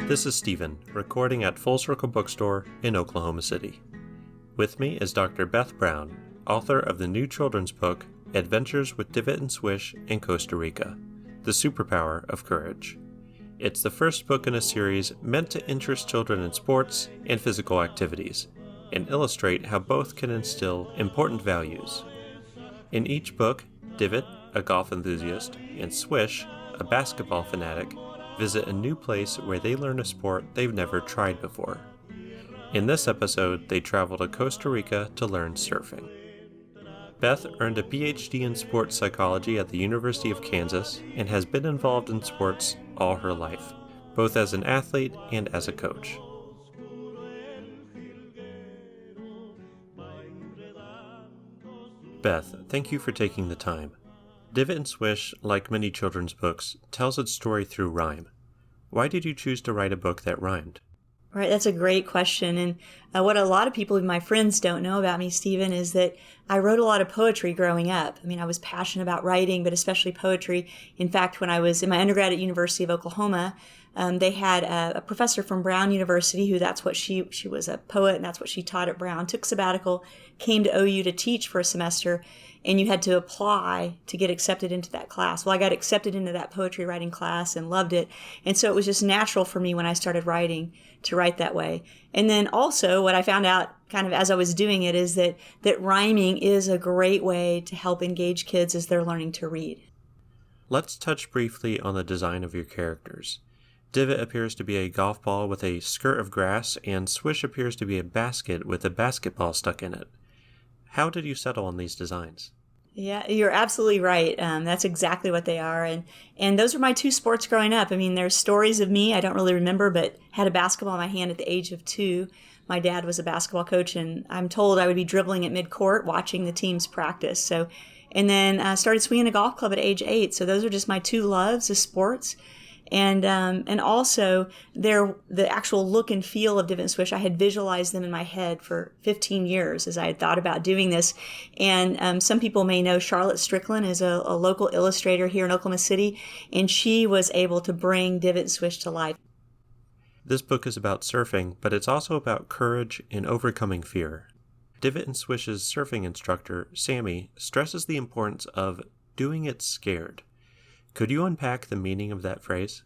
This is Stephen, recording at Full Circle Bookstore in Oklahoma City. With me is Dr. Beth Brown, author of the new children's book, Adventures with Divot and Swish in Costa Rica, The Superpower of Courage. It's the first book in a series meant to interest children in sports and physical activities, and illustrate how both can instill important values. In each book, Divot, a golf enthusiast, and Swish, a basketball fanatic, visit a new place where they learn a sport they've never tried before. In this episode, they travel to Costa Rica to learn surfing. Beth earned a PhD in sports psychology at the University of Kansas and has been involved in sports all her life, both as an athlete and as a coach. Beth, thank you for taking the time. Divot and Swish, like many children's books, tells its story through rhyme. Why did you choose to write a book that rhymed? Right, that's a great question. And what a lot of people, my friends, don't know about me, Stephen, is that I wrote a lot of poetry growing up. I mean, I was passionate about writing, but especially poetry. In fact, when I was in my undergrad at University of Oklahoma, they had a professor from Brown University who she was a poet, and that's what she taught at Brown, took sabbatical, came to OU to teach for a semester, and you had to apply to get accepted into that class. Well, I got accepted into that poetry writing class and loved it. And so it was just natural for me when I started writing to write that way. And then also what I found out kind of as I was doing it is that rhyming is a great way to help engage kids as they're learning to read. Let's touch briefly on the design of your characters. Divot appears to be a golf ball with a skirt of grass, and Swish appears to be a basket with a basketball stuck in it. How did you settle on these designs? Yeah, you're absolutely right. That's exactly what they are. And those were my two sports growing up. I mean, there's stories of me, I don't really remember, but had a basketball in my hand at the age of 2. My dad was a basketball coach, and I'm told I would be dribbling at midcourt watching the teams practice. And then I started swinging a golf club at age 8. So those are just my two loves of sports. And also the actual look and feel of Divot and Swish, I had visualized them in my head for 15 years as I had thought about doing this. And some people may know Charlotte Strickland is a local illustrator here in Oklahoma City, and she was able to bring Divot and Swish to life. This book is about surfing, but it's also about courage and overcoming fear. Divot and Swish's surfing instructor, Sammy, stresses the importance of doing it scared. Could you unpack the meaning of that phrase?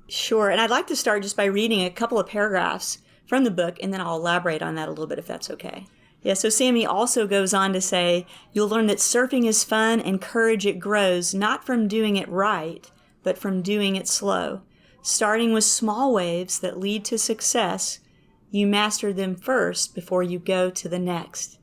Sure, and I'd like to start just by reading a couple of paragraphs from the book, and then I'll elaborate on that a little bit if that's okay. Yeah, so Sammy also goes on to say, you'll learn that surfing is fun and courage it grows, not from doing it right, but from doing it slow. Starting with small waves that lead to success, you master them first before you go to the next.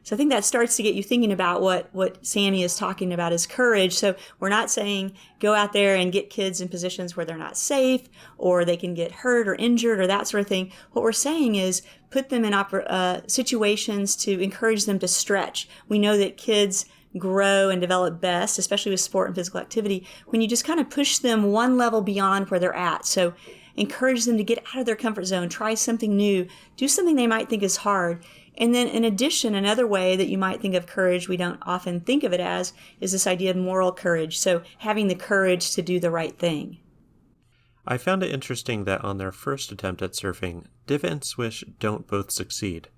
So I think that starts to get you thinking about what Sammy is talking about is courage. So we're not saying go out there and get kids in positions where they're not safe or they can get hurt or injured or that sort of thing. What we're saying is put them in situations to encourage them to stretch. We know that kids grow and develop best, especially with sport and physical activity, when you just kind of push them one level beyond where they're at. So encourage them to get out of their comfort zone, try something new, do something they might think is hard. And then in addition, another way that you might think of courage, we don't often think of it as, is this idea of moral courage. So having the courage to do the right thing. I found it interesting that on their first attempt at surfing, Divot and Swish don't both succeed.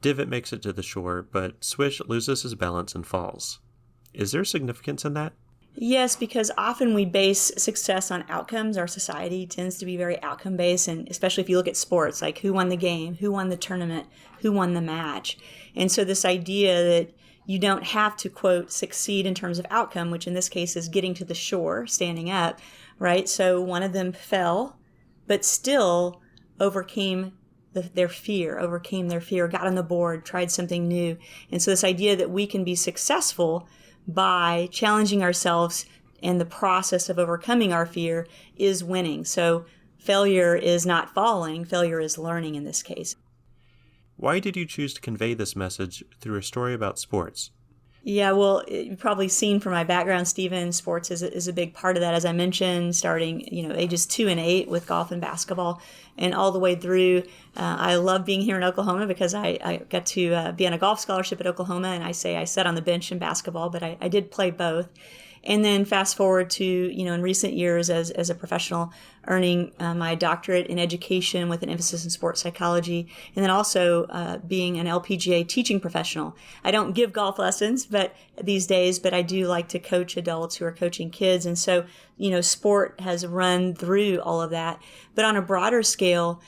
Divot makes it to the shore, but Swish loses his balance and falls. Is there significance in that? Yes, because often we base success on outcomes. Our society tends to be very outcome-based, and especially if you look at sports, like who won the game, who won the tournament, who won the match. And so this idea that you don't have to, quote, succeed in terms of outcome, which in this case is getting to the shore, standing up, right? So one of them fell, but still overcame their fear, got on the board, tried something new. And so this idea that we can be successful by challenging ourselves and the process of overcoming our fear is winning. So failure is not falling, failure is learning in this case. Why did you choose to convey this message through a story about sports? Yeah, well, you've probably seen from my background, Stephen, sports is a big part of that, as I mentioned, starting, ages 2 and 8 with golf and basketball, and all the way through. I love being here in Oklahoma because I got to be on a golf scholarship at Oklahoma, and I say I sat on the bench in basketball, but I did play both. And then fast forward to, in recent years as a professional, earning my doctorate in education with an emphasis in sports psychology, and then also being an LPGA teaching professional. I don't give golf lessons these days, but I do like to coach adults who are coaching kids. And so, sport has run through all of that. But on a broader scale,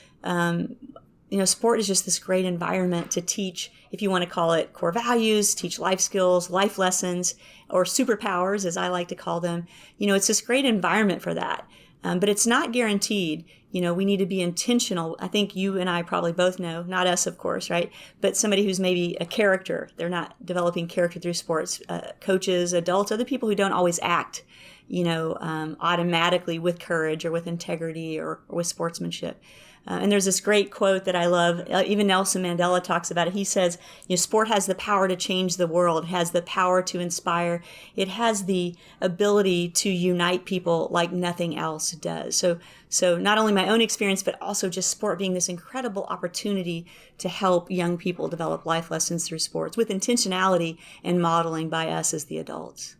sport is just this great environment to teach, if you want to call it core values, teach life skills, life lessons, or superpowers, as I like to call them. It's this great environment for that. But it's not guaranteed. We need to be intentional. I think you and I probably both know, not us, of course, right? But somebody who's maybe a character. They're not developing character through sports. Coaches, adults, other people who don't always act, automatically with courage or with integrity or with sportsmanship. And there's this great quote that I love. Even Nelson Mandela talks about it. He says, sport has the power to change the world. It has the power to inspire. It has the ability to unite people like nothing else does. So not only my own experience, but also just sport being this incredible opportunity to help young people develop life lessons through sports with intentionality and modeling by us as the adults.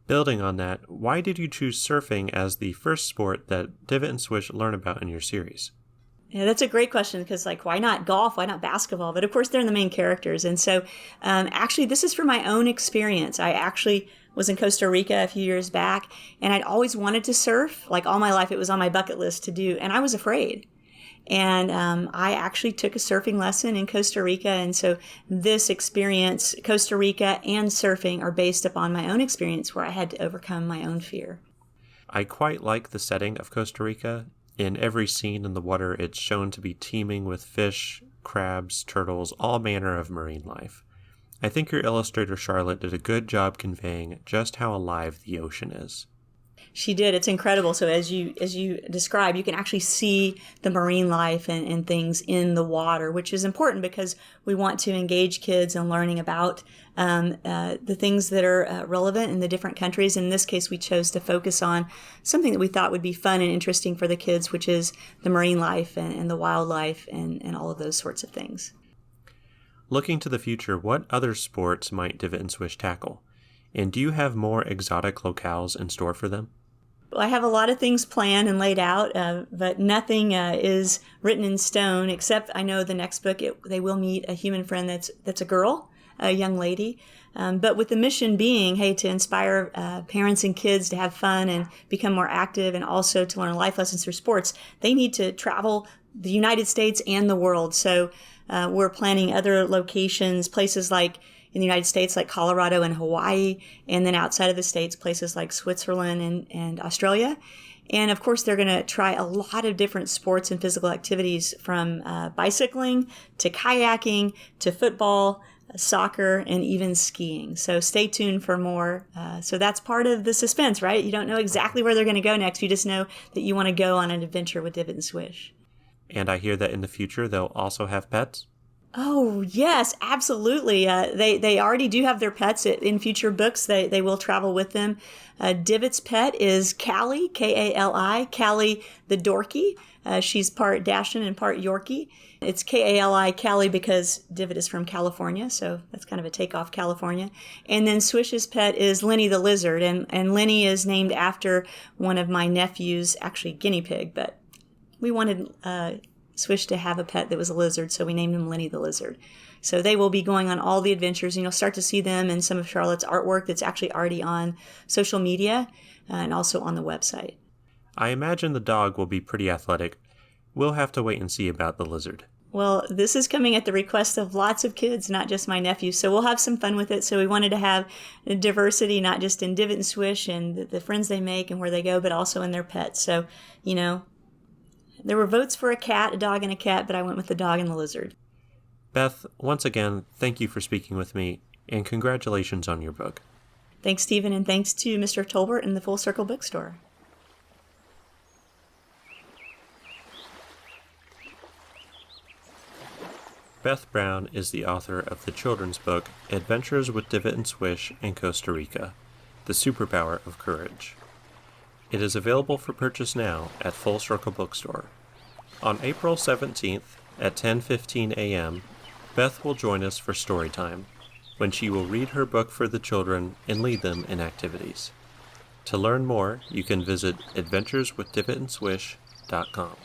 Building on that, why did you choose surfing as the first sport that Divot and Swish learn about in your series? Yeah, that's a great question because, why not golf? Why not basketball? But of course, they're the main characters. And so, actually, this is from my own experience. I actually was in Costa Rica a few years back, and I'd always wanted to surf. All my life, it was on my bucket list to do, and I was afraid. And I actually took a surfing lesson in Costa Rica. And so this experience, Costa Rica and surfing, are based upon my own experience where I had to overcome my own fear. I quite like the setting of Costa Rica. In every scene in the water, it's shown to be teeming with fish, crabs, turtles, all manner of marine life. I think your illustrator Charlotte did a good job conveying just how alive the ocean is. She did. It's incredible. So as you describe, you can actually see the marine life and things in the water, which is important because we want to engage kids in learning about the things that are relevant in the different countries. In this case, we chose to focus on something that we thought would be fun and interesting for the kids, which is the marine life and the wildlife and all of those sorts of things. Looking to the future, what other sports might Divot and Swish tackle? And do you have more exotic locales in store for them? I have a lot of things planned and laid out, but nothing is written in stone, except I know the next book, they will meet a human friend that's a girl, a young lady. But with the mission being, to inspire parents and kids to have fun and become more active and also to learn life lessons through sports, they need to travel the United States and the world. So we're planning other locations, places like in the United States, like Colorado and Hawaii, and then outside of the States, places like Switzerland and Australia. And of course, they're going to try a lot of different sports and physical activities from bicycling to kayaking to football, soccer, and even skiing. So stay tuned for more. So that's part of the suspense, right? You don't know exactly where they're going to go next. You just know that you want to go on an adventure with Divot and Swish. And I hear that in the future, they'll also have pets? Oh, yes, absolutely. They already do have their pets in future books. They will travel with them. Divot's pet is Callie, Kali, Callie the Dorky. She's part Dachshund and part Yorkie. It's Kali, Callie, because Divot is from California, so that's kind of a takeoff California. And then Swish's pet is Lenny the Lizard, and Lenny is named after one of my nephews, actually guinea pig, but we wanted Swish to have a pet that was a lizard, so we named him Lenny the Lizard. So they will be going on all the adventures, and you'll start to see them in some of Charlotte's artwork that's actually already on social media and also on the website. I imagine the dog will be pretty athletic. We'll have to wait and see about the lizard. Well, this is coming at the request of lots of kids, not just my nephew, so we'll have some fun with it. So we wanted to have diversity, not just in Divot and Swish and the friends they make and where they go, but also in their pets. So, there were votes for a cat, a dog, and a cat, but I went with the dog and the lizard. Beth, once again, thank you for speaking with me, and congratulations on your book. Thanks, Stephen, and thanks to Mr. Tolbert and the Full Circle Bookstore. Beth Brown is the author of the children's book Adventures with Divot and Swish in Costa Rica, The Superpower of Courage. It is available for purchase now at Full Circle Bookstore. On April 17th at 10:15 a.m., Beth will join us for story time, when she will read her book for the children and lead them in activities. To learn more, you can visit adventureswithdivotandSwish.com.